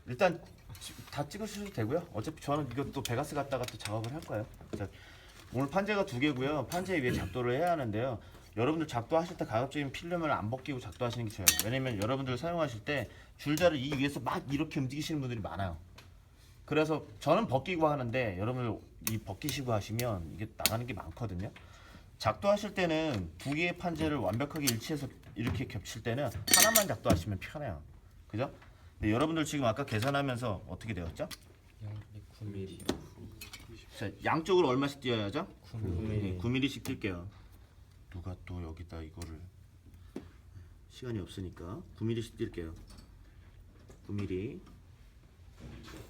일단 다 찍으셔도 되고요. 어차피 저는 이것도 베가스 갔다가 또 작업을 할 거예요. 자, 오늘 판재가 2개고요. 판재 위에 작도를 해야 하는데요. 여러분들 작도하실 때 가급적이면 필름을 안 벗기고 작도하시는 게 좋아요. 왜냐면 여러분들 사용하실 때 줄자를 이 위에서 막 이렇게 움직이시는 분들이 많아요. 그래서 저는 벗기고 하는데 여러분들 이 벗기시고 하시면 이게 나가는 게 많거든요. 작도하실 때는 2개의 판재를 완벽하게 일치해서 이렇게 겹칠 때는 하나만 작도하시면 편해요. 그죠? 근데 여러분들 지금 아까 계산하면서 어떻게 되었죠? 9mm. 자, 양쪽으로 얼마씩 띄어야죠? 9mm. 9mm씩 뜰게요. 누가 또 여기다 이거를 시간이 없으니까 9mm씩 뜰게요. 9mm,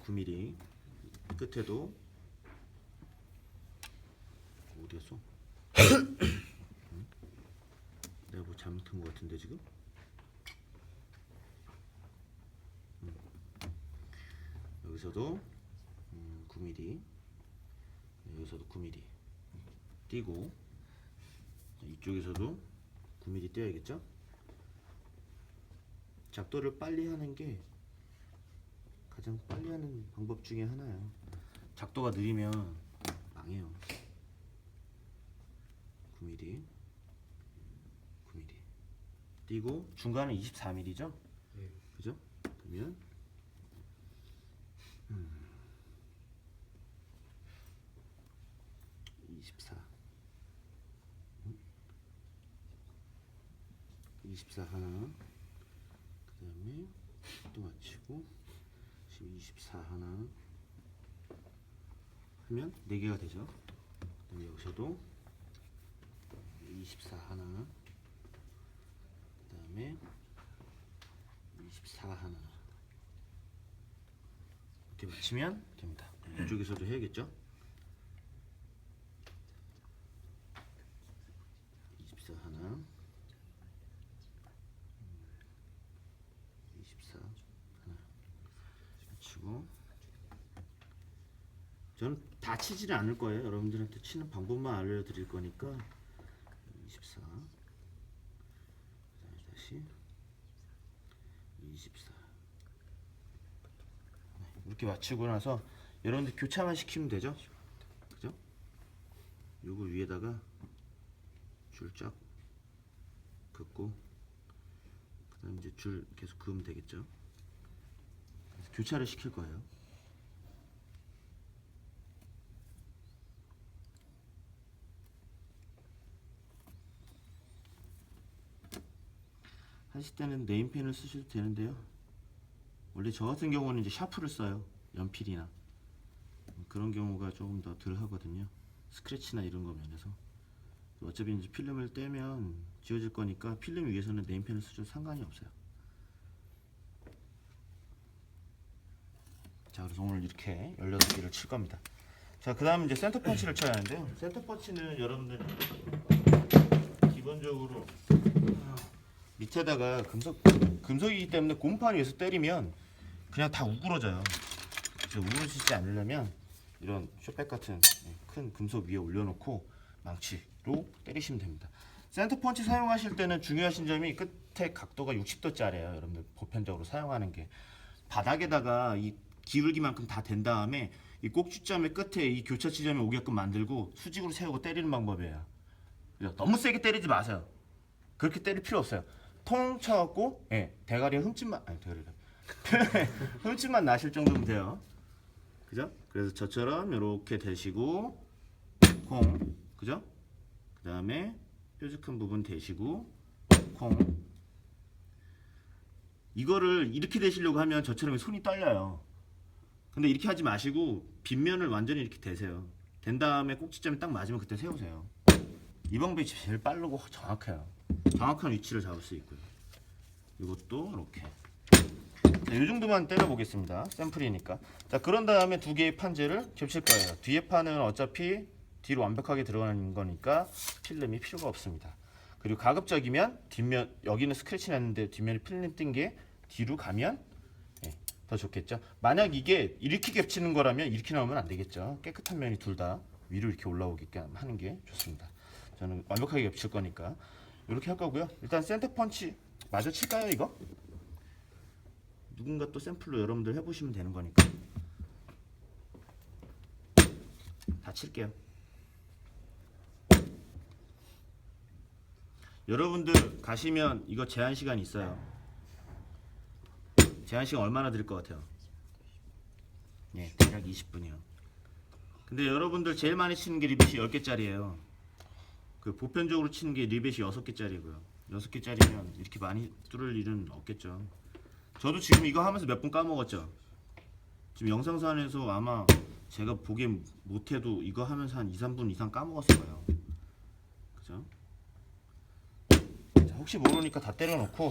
9mm 끝에도 어디 갔어? 내가 뭐 잘못한 것 같은데 지금? 여기서도 9mm, 여기서도 9mm 띄고 이쪽에서도 9mm 띄어야겠죠? 작도를 빨리 하는 게 가장 빨리 하는 방법 중에 하나예요. 작도가 느리면 망해요. 9mm, 9mm 띄고 중간은 24mm죠? 예. 그죠? 그러면 24 24 하나 그 다음에 또 맞추고 24 하나 하면 4개가 되죠. 그 다음에 여기서도 24 하나 그 다음에 24 하나 이렇게 맞추면 됩니다. 이쪽에서도 해야겠죠. 24 하나 24 하나 치고 저는 다 치지는 않을 거예요. 여러분들한테 치는 방법만 알려드릴 거니까 24 그다음에 다시 24 이렇게 맞추고 나서 여러분들 교차만 시키면 되죠. 그죠? 요거 위에다가 줄 쫙 긋고 그 다음 이제 줄 계속 그으면 되겠죠. 그래서 교차를 시킬 거예요. 하실 때는 네임펜을 쓰셔도 되는데요. 원래 저 같은 경우는 이제 샤프를 써요. 연필이나 그런 경우가 조금 더 덜 하거든요. 스크래치나 이런 거 면에서 어차피 이제 필름을 떼면 지워질 거니까 필름 위에서는 네임펜을 쓰셔도 상관이 없어요. 자, 그래서 오늘 이렇게 18개를 칠 겁니다. 자, 그 다음 이제 센터 펀치를 쳐야 하는데요. 센터 펀치는 여러분들 기본적으로 밑에다가 금속이기 때문에 곰판 위에서 때리면 그냥 다 우그러져요. 그래서 우그러지지 않으려면 이런 쇼백 같은 큰 금속 위에 올려놓고 망치로 때리시면 됩니다. 센터 펀치 사용하실 때는 중요하신 점이 끝에 각도가 60도짜리예요. 여러분들 보편적으로 사용하는 게 바닥에다가 이 기울기만큼 다 된 다음에 이 꼭지점의 끝에 이 교차 지점이 오게끔 만들고 수직으로 세우고 때리는 방법이에요. 너무 세게 때리지 마세요. 그렇게 때릴 필요 없어요. 통 쳐갖고 대가리에 흠집만 흠집만 나실 정도면 돼요. 그죠? 그래서 저처럼 이렇게 대시고 콩, 그죠? 그 다음에 뾰족한 부분 대시고 콩. 이거를 이렇게 대시려고 하면 저처럼 손이 떨려요. 근데 이렇게 하지 마시고 빗면을 완전히 이렇게 대세요. 된 다음에 꼭지점에 딱 맞으면 그때 세우세요. 이 방법이 제일 빠르고 정확해요. 정확한 위치를 잡을 수 있고요. 이것도 이렇게. 자, 이 정도만 때려 보겠습니다. 샘플이니까. 자, 그런 다음에 2개의 판재를 겹칠 거예요. 뒤에 판은 어차피 뒤로 완벽하게 들어가는 거니까 필름이 필요가 없습니다. 그리고 가급적이면 뒷면, 여기는 스크래치 났는데 뒷면에 필름 뜬 게 뒤로 가면 더 좋겠죠. 만약 이게 이렇게 겹치는 거라면 이렇게 나오면 안 되겠죠. 깨끗한 면이 둘 다 위로 이렇게 올라오게끔 하는 게 좋습니다. 저는 완벽하게 겹칠 거니까 이렇게 할 거고요. 일단 센터 펀치 마저 칠까요, 이거? 누군가 또 샘플로 여러분들 해보시면 되는 거니까. 다 칠게요. 여러분들 가시면 이거 제한 시간 있어요. 제한 시간 얼마나 드릴 것 같아요? 네, 대략 20분이요. 근데 여러분들 제일 많이 치는 게 리벳이 10개짜리예요. 그 보편적으로 치는 게 리벳이 6개짜리고요. 6개짜리면 이렇게 많이 뚫을 일은 없겠죠. 저도 지금 이거 하면서 몇 번 까먹었죠. 지금 영상산에서 아마 제가 보기엔 못해도 이거 하면서 한 2, 3분 이상 까먹었을 거예요. 그죠? 자, 혹시 모르니까 다 때려놓고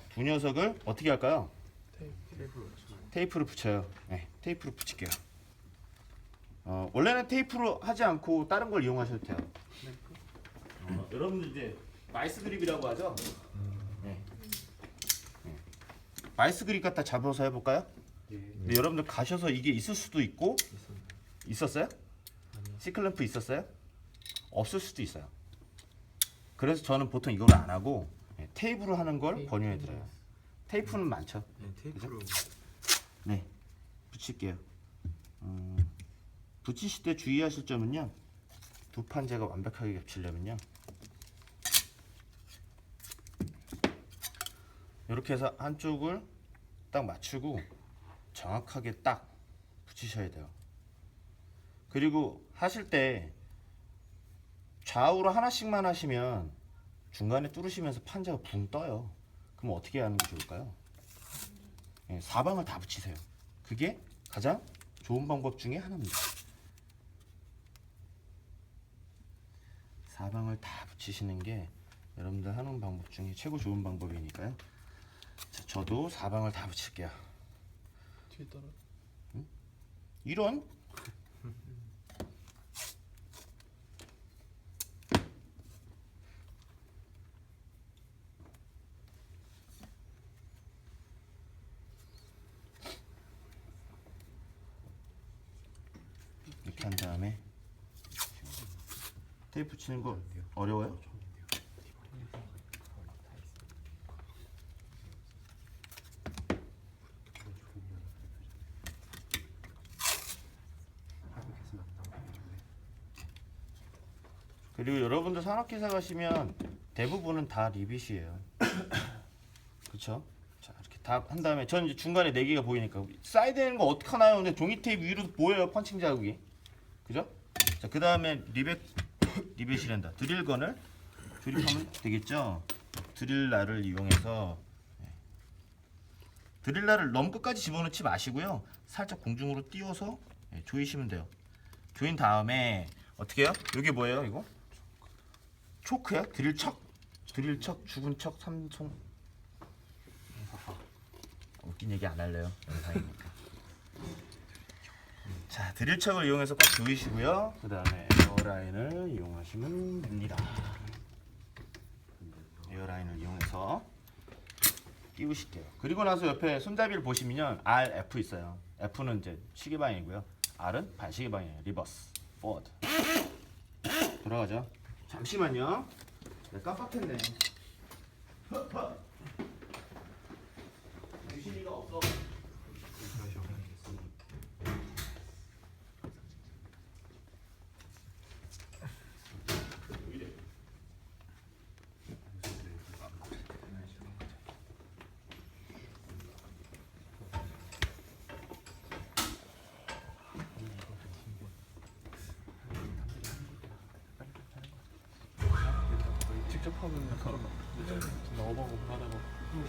두 녀석을 어떻게 할까요? 테이프로 붙여요. 네, 테이프로 붙일게요. 원래는 테이프로 하지 않고 다른 걸 이용하셔도 돼요. 여러분들 이제 마이스 그립이라고 하죠? 네. 네. 마이스 그립 갖다 잡아서 해볼까요? 근데 여러분들 가셔서 이게 있을 수도 있고 있었어요? 시클램프 있었어요? 없을 수도 있어요. 그래서 저는 보통 이걸 안 하고 테이프로 하는 걸 권유해 드려요. 테이프는 많죠. 네, 테이프로. 네, 붙일게요. 붙이실 때 주의하실 점은요. 두 판재가 완벽하게 겹치려면요. 이렇게 해서 한쪽을 딱 맞추고 정확하게 딱 붙이셔야 돼요. 그리고 하실 때 좌우로 하나씩만 하시면 중간에 뚫으시면서 판재가 붕 떠요. 그럼 어떻게 하는 게 좋을까요? 네, 사방을 다 붙이세요. 그게 가장 좋은 방법 중에 하나입니다. 사방을 다 붙이시는 게 여러분들 하는 방법 중에 최고 좋은 방법이니까요. 자, 저도 사방을 다 붙일게요. 뒤에 따라. 이런? 이렇게 한 다음에 테이프 치는 거 어려워요? 그리고 여러분들 산업기사 가시면 대부분은 다 리빗이에요. 그쵸? 자, 이렇게 다 한 다음에 전 이제 중간에 4개가 보이니까 사이드에는 거 어떡하나요? 근데 종이 테이프 위로 보여요, 펀칭 자국이. 그죠? 자, 그 다음에 리벳이란다. 드릴건을 조립하면 되겠죠? 드릴라를 이용해서 드릴라를 너무 끝까지 집어넣지 마시고요. 살짝 공중으로 띄워서 조이시면 돼요. 조인 다음에 어떻게 해요? 이게 뭐예요, 이거? 초크야? 드릴척? 드릴척, 죽은 척, 삼손. 웃긴 얘기 안 할래요. 영상이니까. 자, 드릴척을 이용해서 꽉 조이시고요. 그 다음에 에어라인을 이용하시면 됩니다. 에어라인을 이용해서 끼우실게요. 그리고 나서 옆에 손잡이를 보시면 R, F 있어요. F는 이제 시계 방향이고요. R은 반시계 방향이에요. 리버스, 포워드. 돌아가죠. 잠시만요. 내가 깜빡했네. 유신이가 없어. 직접 하면 약간 너버고 하다가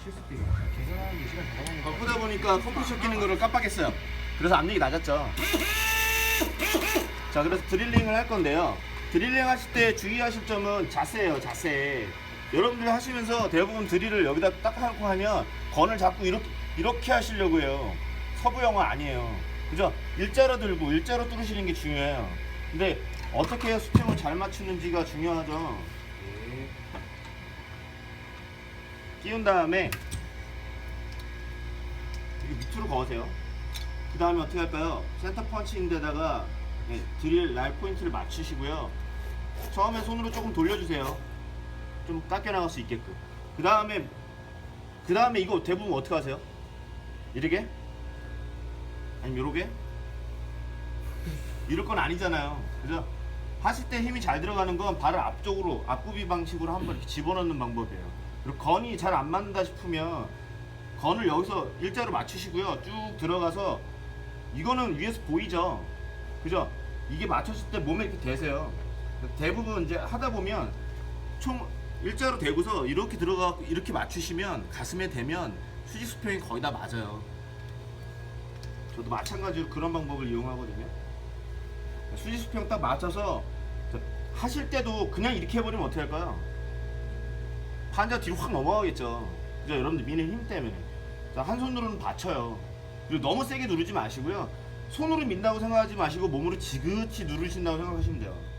계산하는 게 시간 다 가고 바쁘다 보니까 컴퓨터 끼는 거를 깜빡했어요. 그래서 압력이 낮았죠. 자, 그래서 드릴링을 할 건데요. 드릴링 하실 때 주의하실 점은 자세예요. 자세. 여러분들 하시면서 대부분 드릴을 여기다 딱 하고 하면 건을 자꾸 이렇게 하시려고 해요. 서부 영화 아니에요. 그죠? 일자로 들고 일자로 뚫으시는 게 중요해요. 근데 어떻게 해야 수평을 잘 맞추는지가 중요하죠. 끼운 다음에 이렇게 밑으로 거으세요. 그 다음에 어떻게 할까요? 센터 펀치인데다가 드릴 날 포인트를 맞추시고요. 처음에 손으로 조금 돌려주세요. 좀 깎여 나갈 수 있게끔. 그 다음에 이거 대부분 어떻게 하세요? 이렇게? 아니면 요렇게? 이럴 건 아니잖아요. 그죠? 하실 때 힘이 잘 들어가는 건 발을 앞쪽으로, 앞구비 방식으로 한번 이렇게 집어넣는 방법이에요. 그리고 건이 잘 안 맞는다 싶으면 건을 여기서 일자로 맞추시고요. 쭉 들어가서 이거는 위에서 보이죠? 그죠? 이게 맞췄을 때 몸에 이렇게 대세요. 대부분 이제 하다 보면 총 일자로 대고서 이렇게 들어가 이렇게 맞추시면 가슴에 대면 수직 수평이 거의 다 맞아요. 저도 마찬가지로 그런 방법을 이용하거든요. 수직 수평 딱 맞춰서 하실 때도 그냥 이렇게 해버리면 어떻게 할까요? 판자 뒤로 확 넘어가겠죠. 그죠? 여러분들 미는 힘 때문에. 자, 한 손으로는 받쳐요. 그리고 너무 세게 누르지 마시고요. 손으로 민다고 생각하지 마시고 몸으로 지그치 누르신다고 생각하시면 돼요.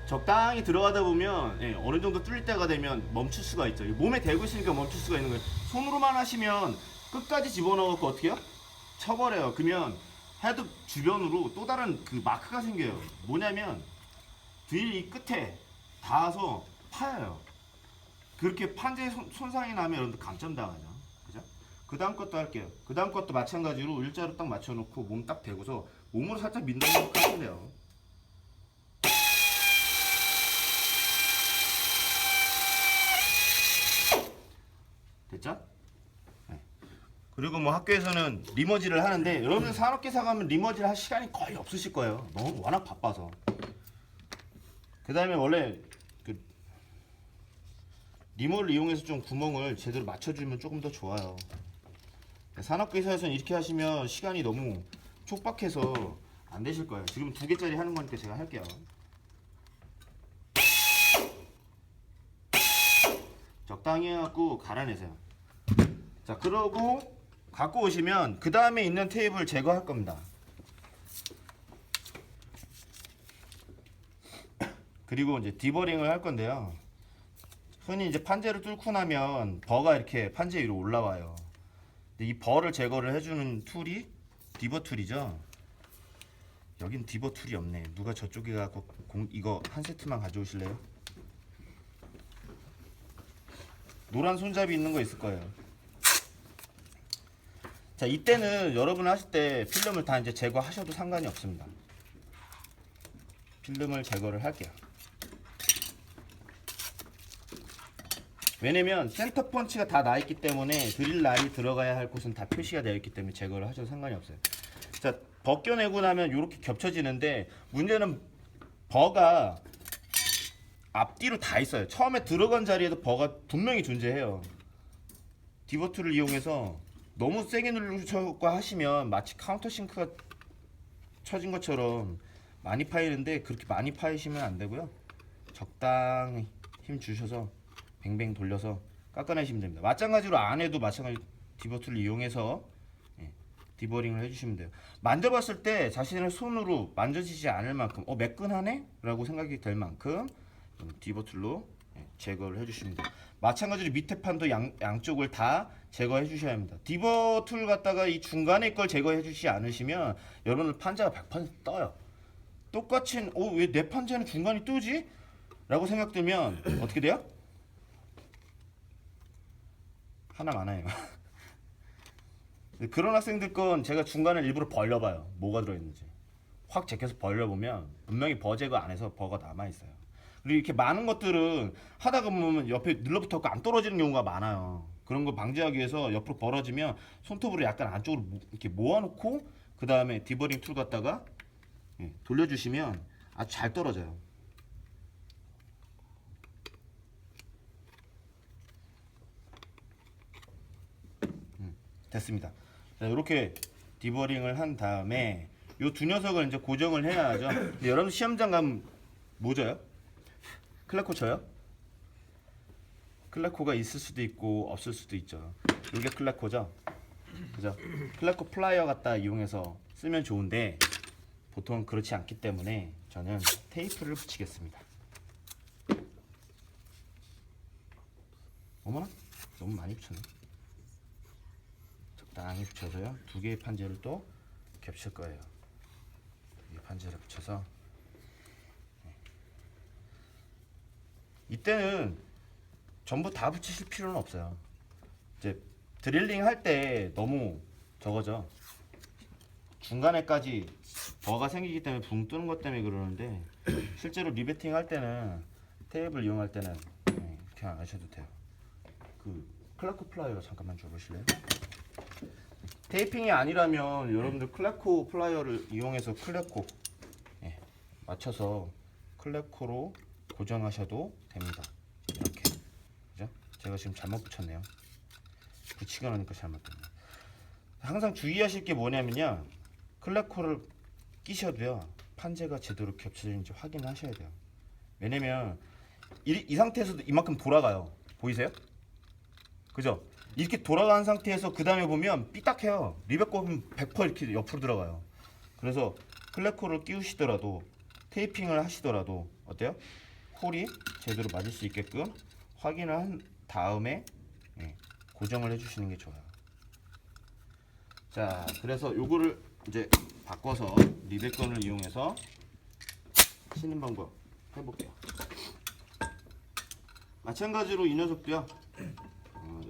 적당히 들어가다 보면 어느 정도 뚫릴 때가 되면 멈출 수가 있죠. 몸에 대고 있으니까 멈출 수가 있는 거예요. 손으로만 하시면 끝까지 집어넣어갖고 어떻게 해요? 쳐버려요. 그러면 헤드 주변으로 또 다른 그 마크가 생겨요. 뭐냐면 드릴 이 끝에 닿아서 파여요. 그렇게 판재에 손상이 나면 여러분들 감점당하죠. 그죠? 그 다음 것도 할게요. 그 다음 것도 마찬가지로 일자로 딱 맞춰놓고 몸 딱 대고서 몸으로 살짝 민다고 생각하시면 돼요. 됐죠? 네. 그리고 뭐 학교에서는 리머지를 하는데 여러분 산업기사 가면 리머지를 할 시간이 거의 없으실 거예요. 너무 워낙 바빠서. 그 다음에 원래 그 리머를 이용해서 좀 구멍을 제대로 맞춰주면 조금 더 좋아요. 산업기사에서는 이렇게 하시면 시간이 너무 촉박해서 안 되실 거예요. 지금 2개짜리 하는 거니까 제가 할게요. 적당히 해갖고 갈아내세요. 자, 그러고 갖고 오시면 그 다음에 있는 테이프를 제거할 겁니다. 그리고 이제 디버링을 할 건데요. 흔히 이제 판재를 뚫고 나면 버가 이렇게 판재 위로 올라와요. 근데 이 버를 제거를 해주는 툴이 디버 툴이죠. 여긴 디버 툴이 없네. 누가 저쪽에 갖고 이거 한 세트만 가져오실래요? 노란 손잡이 있는 거 있을 거예요. 자, 이때는 여러분 하실 때 필름을 다 이제 제거하셔도 상관이 없습니다. 필름을 제거를 할게요. 왜냐면 센터 펀치가 다 나 있기 때문에 드릴 라인이 들어가야 할 곳은 다 표시가 되어 있기 때문에 제거를 하셔도 상관이 없어요. 자, 벗겨내고 나면 이렇게 겹쳐지는데 문제는 버가 앞뒤로 다 있어요. 처음에 들어간 자리에도 버가 분명히 존재해요. 디버 툴을 이용해서 너무 세게 누르고 하시면 마치 카운터 싱크가 쳐진 것처럼 많이 파이는데 그렇게 많이 파이시면 안 되고요. 적당히 힘 주셔서 뱅뱅 돌려서 깎아내시면 됩니다. 마찬가지로 안에도 마찬가지로 디버 툴을 이용해서 디버링을 해주시면 돼요. 만져봤을 때 자신의 손으로 만져지지 않을 만큼 매끈하네? 라고 생각이 될 만큼 디버 툴로 제거를 해주시면 돼요. 마찬가지로 밑에 판도 양쪽을 다 제거해 주셔야 합니다. 디버 툴 갖다가 이 중간에 걸 제거해 주시지 않으시면 여러분들 판자가 100% 떠요. 똑같이 왜 내 판자는 중간이 뜨지? 라고 생각되면 어떻게 돼요? 하나 많아요. 그런 학생들 건 제가 중간에 일부러 벌려봐요. 뭐가 들어있는지. 확 제껴서 벌려보면 분명히 버 제거 안 해서 버가 남아있어요. 그리고 이렇게 많은 것들은 하다가 보면 옆에 눌러붙어서 안 떨어지는 경우가 많아요. 그런 거 방지하기 위해서 옆으로 벌어지면 손톱으로 약간 안쪽으로 이렇게 모아놓고 그 다음에 디버링 툴 갖다가 돌려주시면 아주 잘 떨어져요. 됐습니다. 자, 이렇게 디버링을 한 다음에 이 두 녀석을 이제 고정을 해야 하죠. 근데 여러분 시험장 가면 뭐 져요? 클레코 쳐요? 클레코가 있을 수도 있고 없을 수도 있죠. 이게 클레코죠. 그죠? 클레코 플라이어 갖다 이용해서 쓰면 좋은데 보통 그렇지 않기 때문에 저는 테이프를 붙이겠습니다. 어머나? 너무 많이 붙였네. 적당히 붙여서요. 2개의 판재를 또 겹칠 거예요. 2개의 판재를 붙여서 이때는 전부 다 붙이실 필요는 없어요. 이제 드릴링 할 때 너무 저거죠. 중간에까지 버가 생기기 때문에 붕 뜨는 것 때문에 그러는데 실제로 리베팅 할 때는 테이블 이용할 때는 이렇게 안 하셔도 돼요. 그 클라코 플라이어 잠깐만 줘보실래요? 테이핑이 아니라면 여러분들 클라코 플라이어를 이용해서 클라코 맞춰서 클라코로 고정하셔도 됩니다. 이렇게 그죠? 제가 지금 잘못 붙였네요. 붙이고 나니까 잘못됐네. 항상 주의하실 게 뭐냐면요, 클라코를 끼셔도요 판재가 제대로 겹쳐지는지 확인하셔야 돼요. 왜냐면 이 상태에서도 이만큼 돌아가요. 보이세요? 그죠? 이렇게 돌아간 상태에서 그 다음에 보면 삐딱해요. 리벳 꼽으면 100% 이렇게 옆으로 들어가요. 그래서 클래코를 끼우시더라도 테이핑을 하시더라도 어때요? 홀이 제대로 맞을 수 있게끔 확인을 한 다음에 고정을 해주시는 게 좋아요. 자, 그래서 요거를 이제 바꿔서 리벳건을 이용해서 치는 방법 해볼게요. 마찬가지로 이 녀석도요.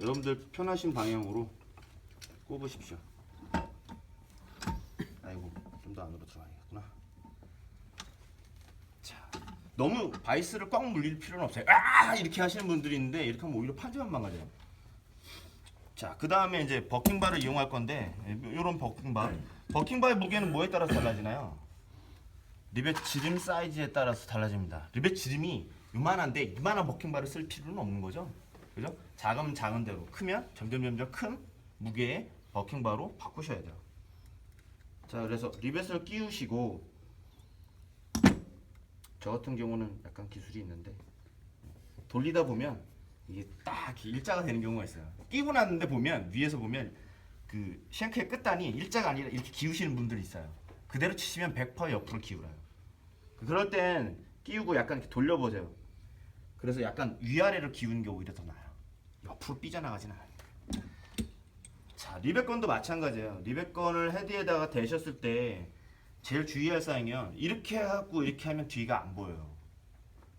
여러분들 편하신 방향으로 꼽으십시오. 아이고, 좀 더 안으로 들어가야겠구나. 자, 너무 바이스를 꽉 물릴 필요는 없어요. 아! 이렇게 하시는 분들이 있는데 이렇게 하면 오히려 판재만 망가져요. 자, 그 다음에 이제 버킹바를 이용할 건데 이런 버킹바의 무게는 뭐에 따라서 달라지나요? 리벳 지름 사이즈에 따라서 달라집니다. 리벳 지름이 요만한데 이만한 버킹바를 쓸 필요는 없는 거죠. 그죠? 작으면 작은 대로, 크면 점점 큰 무게의 버킹바로 바꾸셔야 돼요. 자, 그래서 리벳을 끼우시고, 저 같은 경우는 약간 기술이 있는데 돌리다 보면 이게 딱 일자가 되는 경우가 있어요. 끼고 났는데 보면 위에서 보면 그 쉔크의 끝단이 일자가 아니라 이렇게 기우시는 분들이 있어요. 그대로 치시면 100% 옆으로 기울어요. 그럴 땐 끼우고 약간 이렇게 돌려보세요. 그래서 약간 위아래로 기우는 게 오히려 더 나아요. 옆으로 삐져나가진 않아요. 자, 리벳건도 마찬가지예요. 리벳건을 헤드에다가 대셨을 때 제일 주의할 사항이요, 이렇게 하고 이렇게 하면 뒤가 안 보여요.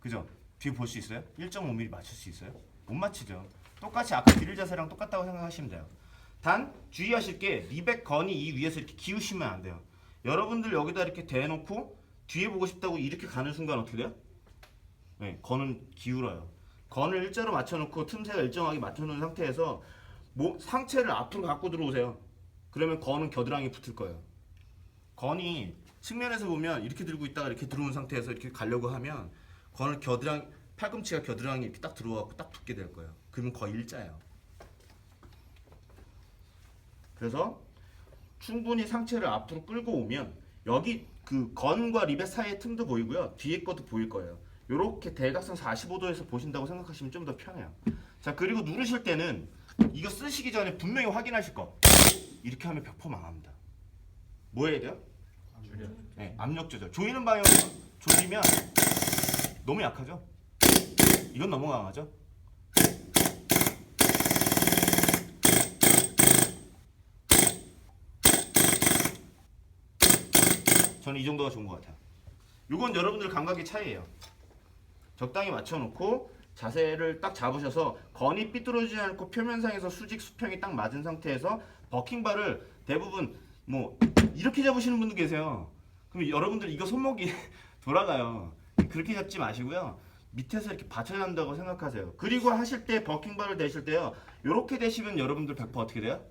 그죠? 뒤 볼 수 있어요? 1.5mm 맞출 수 있어요? 못 맞히죠. 똑같이 아까 드릴 자세랑 똑같다고 생각하시면 돼요. 단 주의하실 게 리벳건이 이 위에서 이렇게 기우시면 안 돼요. 여러분들 여기다 이렇게 대놓고 뒤에 보고 싶다고 이렇게 가는 순간 어떻게 돼요? 네, 건은 기울어요. 건을 일자로 맞춰놓고 틈새가 일정하게 맞춰놓은 상태에서 상체를 앞으로 갖고 들어오세요. 그러면 건은 겨드랑이에 붙을 거예요. 건이 측면에서 보면 이렇게 들고 있다가 이렇게 들어온 상태에서 이렇게 가려고 하면 건을 팔꿈치가 겨드랑이에 이렇게 딱 들어와서 딱 붙게 될 거예요. 그러면 거의 일자예요. 그래서 충분히 상체를 앞으로 끌고 오면 여기 그 건과 리벳 사이의 틈도 보이고요, 뒤에 것도 보일 거예요. 이렇게 대각선 45도에서 보신다고 생각하시면 좀 더 편해요. 자, 그리고 누르실 때는 이거 쓰시기 전에 분명히 확인하실 거. 이렇게 하면 100% 망합니다. 뭐 해야 돼요? 네, 압력 조절. 조이는 방향으로 조이면 너무 약하죠? 이건 너무 강하죠? 저는 이 정도가 좋은 것 같아요. 이건 여러분들 감각의 차이예요. 적당히 맞춰놓고 자세를 딱 잡으셔서 건이 삐뚤어지지 않고 표면상에서 수직 수평이 딱 맞은 상태에서 버킹바를 대부분 뭐 이렇게 잡으시는 분도 계세요. 그럼 여러분들 이거 손목이 돌아가요. 그렇게 잡지 마시고요, 밑에서 이렇게 받쳐준다고 생각하세요. 그리고 하실 때 버킹바를 대실 때요, 이렇게 대시면 여러분들 100% 어떻게 돼요?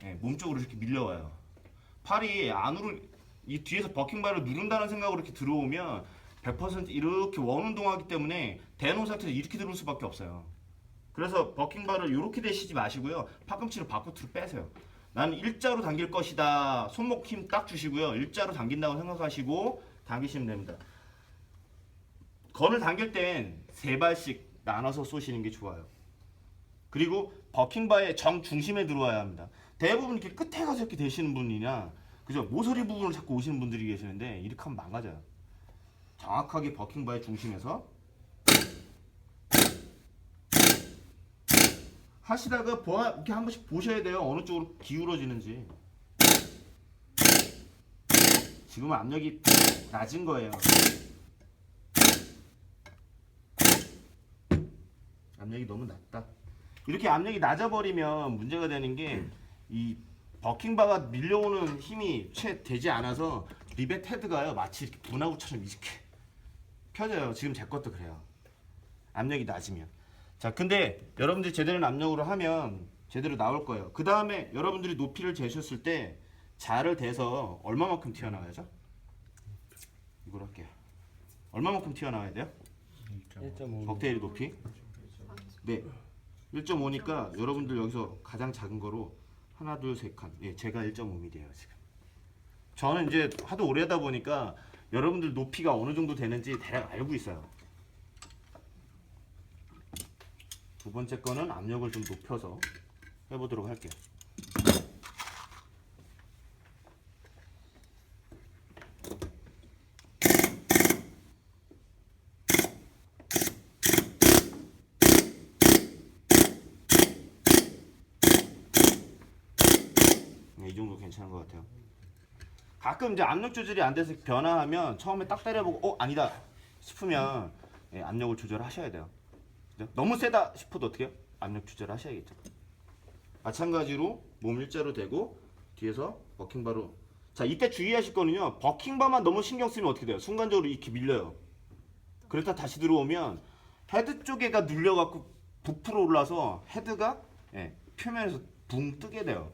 네, 몸쪽으로 이렇게 밀려와요. 팔이 안으로, 이 뒤에서 버킹바를 누른다는 생각으로 이렇게 들어오면 100% 이렇게 원운동하기 때문에 대놓은 상태에서 이렇게 들어올 수밖에 없어요. 그래서 버킹바를 이렇게 대시지 마시고요, 팔꿈치를 바깥으로 빼세요. 나는 일자로 당길 것이다. 손목 힘 딱 주시고요, 일자로 당긴다고 생각하시고 당기시면 됩니다. 건을 당길 땐 3발씩 나눠서 쏘시는 게 좋아요. 그리고 버킹바의 정중심에 들어와야 합니다. 대부분 이렇게 끝에 가서 이렇게 대시는 분이나, 그죠? 모서리 부분을 자꾸 오시는 분들이 계시는데 이렇게 하면 망가져요. 정확하게 버킹바의 중심에서 하시다가 이렇게 한 번씩 보셔야 돼요. 어느 쪽으로 기울어지는지. 지금은 압력이 낮은 거예요. 압력이 너무 낮다. 이렇게 압력이 낮아버리면 문제가 되는 게 이 버킹바가 밀려오는 힘이 채 되지 않아서 리벳 헤드가요 마치 이렇게 분화구처럼 이렇게 펴져요. 지금 제 것도 그래요. 압력이 낮으면. 자, 근데 여러분들이 제대로 된 압력으로 하면 제대로 나올 거예요. 그 다음에 여러분들이 높이를 재셨을 때 자를 대서 얼마만큼 튀어나와야죠? 이걸 할게요. 얼마만큼 튀어나와야 돼요? 1.5. 벅테일의 높이? 네. 1.5니까 여러분들 여기서 가장 작은 거로 하나, 둘, 세 칸. 예, 제가 1.5mm예요 지금. 저는 이제 하도 오래 하다 보니까 여러분들 높이가 어느 정도 되는지 대략 알고 있어요. 두 번째 거는 압력을 좀 높여서 해보도록 할게요. 이 정도 괜찮은 것 같아요. 가끔 이제 압력 조절이 안 돼서 변화하면 처음에 딱 때려보고 아니다 싶으면 예, 압력을 조절하셔야 돼요. 그죠? 너무 세다 싶어도 어떻게 해요? 압력 조절하셔야겠죠. 마찬가지로 몸 일자로 대고 뒤에서 버킹바로. 자, 이때 주의하실 거는요. 버킹바만 너무 신경 쓰면 어떻게 돼요? 순간적으로 이렇게 밀려요. 그러다 다시 들어오면 헤드 쪽에가 눌려갖고 부풀어 올라서 헤드가 예, 표면에서 붕 뜨게 돼요.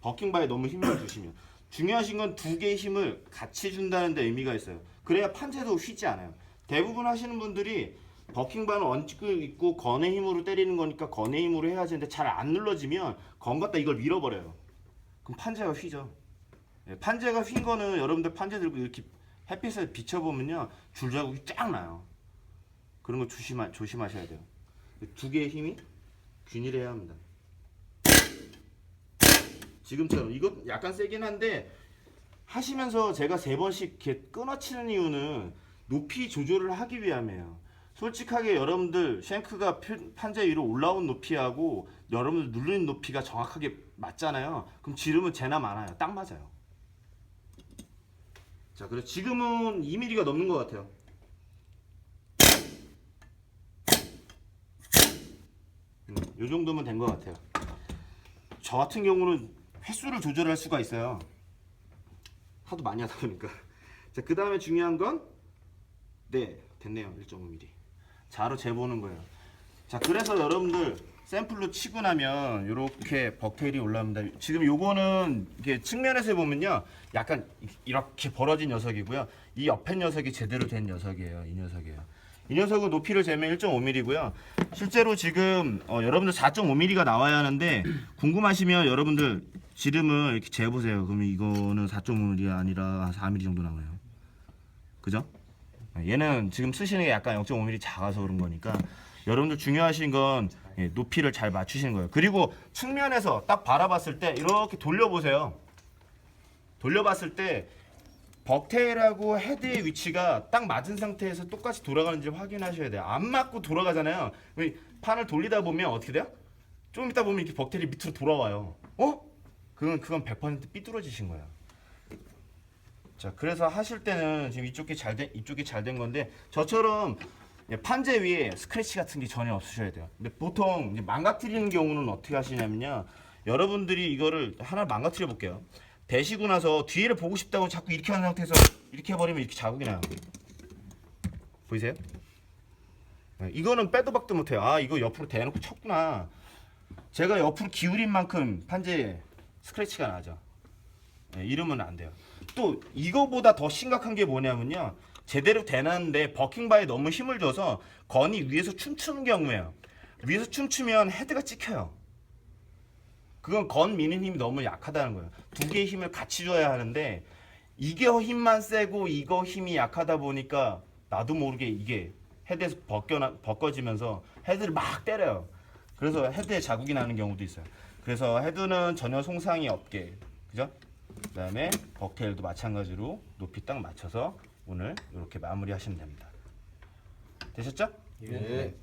버킹바에 너무 힘을 주시면. 중요하신 건 두 개의 힘을 같이 준다는 데 의미가 있어요. 그래야 판재도 휘지 않아요. 대부분 하시는 분들이 버킹바는 얹고 있고 건의 힘으로 때리는 거니까 건의 힘으로 해야지 하는데 잘 안 눌러지면 건 갖다 이걸 밀어버려요. 그럼 판재가 휘죠. 예, 판재가 휜 거는 여러분들 판재 들고 이렇게 햇빛에 비춰보면요 줄자국이 쫙 나요. 그런 거 조심하셔야 돼요. 두 개의 힘이 균일해야 합니다. 지금처럼 이거 약간 세긴 한데 하시면서 제가 3번씩 이렇게 끊어치는 이유는 높이 조절을 하기 위함이에요. 솔직하게 여러분들 쉔크가 판재 위로 올라온 높이하고 여러분들 누르는 높이가 정확하게 맞잖아요. 그럼 지름은 재나 많아요. 딱 맞아요. 자, 그래서 지금은 2mm가 넘는 것 같아요. 이 정도면 된 것 같아요. 저 같은 경우는 횟수를 조절할 수가 있어요. 하도 많이 하다 보니까. 자, 그 다음에 중요한 건 네, 됐네요. 1.5mm. 자로 재보는 거예요. 자, 그래서 여러분들 샘플로 치고 나면 이렇게 벅테일이 올라옵니다. 지금 요거는 이게 측면에서 보면요, 약간 이렇게 벌어진 녀석이고요. 이 옆에 녀석이 제대로 된 녀석이에요. 이 녀석이에요. 이 녀석은 높이를 재면 1.5mm고요. 실제로 지금 여러분들 4.5mm가 나와야 하는데 궁금하시면 여러분들 지름을 이렇게 재보세요. 그러면 이거는 4.5mm가 아니라 4mm 정도 나와요. 그죠? 얘는 지금 쓰시는 게 약간 0.5mm 작아서 그런 거니까 여러분들 중요하신 건 높이를 잘 맞추시는 거예요. 그리고 측면에서 딱 바라봤을 때 이렇게 돌려보세요. 돌려봤을 때 벅테일하고 헤드의 위치가 딱 맞은 상태에서 똑같이 돌아가는지 확인하셔야 돼요. 안 맞고 돌아가잖아요. 판을 돌리다 보면 어떻게 돼요? 좀 이따 보면 이렇게 벅테일이 밑으로 돌아와요. 그건 100% 삐뚤어지신 거예요. 자, 그래서 하실 때는 지금 이쪽이 잘 된 건데 저처럼 판재 위에 스크래치 같은 게 전혀 없으셔야 돼요. 근데 보통 이제 망가뜨리는 경우는 어떻게 하시냐면요. 여러분들이 이거를 하나 망가뜨려 볼게요. 대시고 나서 뒤를 보고 싶다고 자꾸 이렇게 하는 상태에서 이렇게 해버리면 이렇게 자국이 나요. 보이세요? 이거는 빼도 박도 못해요. 아, 이거 옆으로 대놓고 쳤구나. 제가 옆으로 기울인 만큼 판재에 스크래치가 나죠. 이러면 안 돼요. 또 이거보다 더 심각한 게 뭐냐면요. 제대로 되는데 버킹바에 너무 힘을 줘서 건이 위에서 춤추는 경우예요. 위에서 춤추면 헤드가 찍혀요. 그건 건 미는 힘이 너무 약하다는 거예요. 두 개의 힘을 같이 줘야 하는데 이게 힘만 세고 이거 힘이 약하다 보니까 나도 모르게 이게 헤드에서 벗겨지면서 헤드를 막 때려요. 그래서 헤드에 자국이 나는 경우도 있어요. 그래서 헤드는 전혀 손상이 없게, 그죠? 그 다음에 벅테일도 마찬가지로 높이 딱 맞춰서 오늘 이렇게 마무리하시면 됩니다. 되셨죠? 네.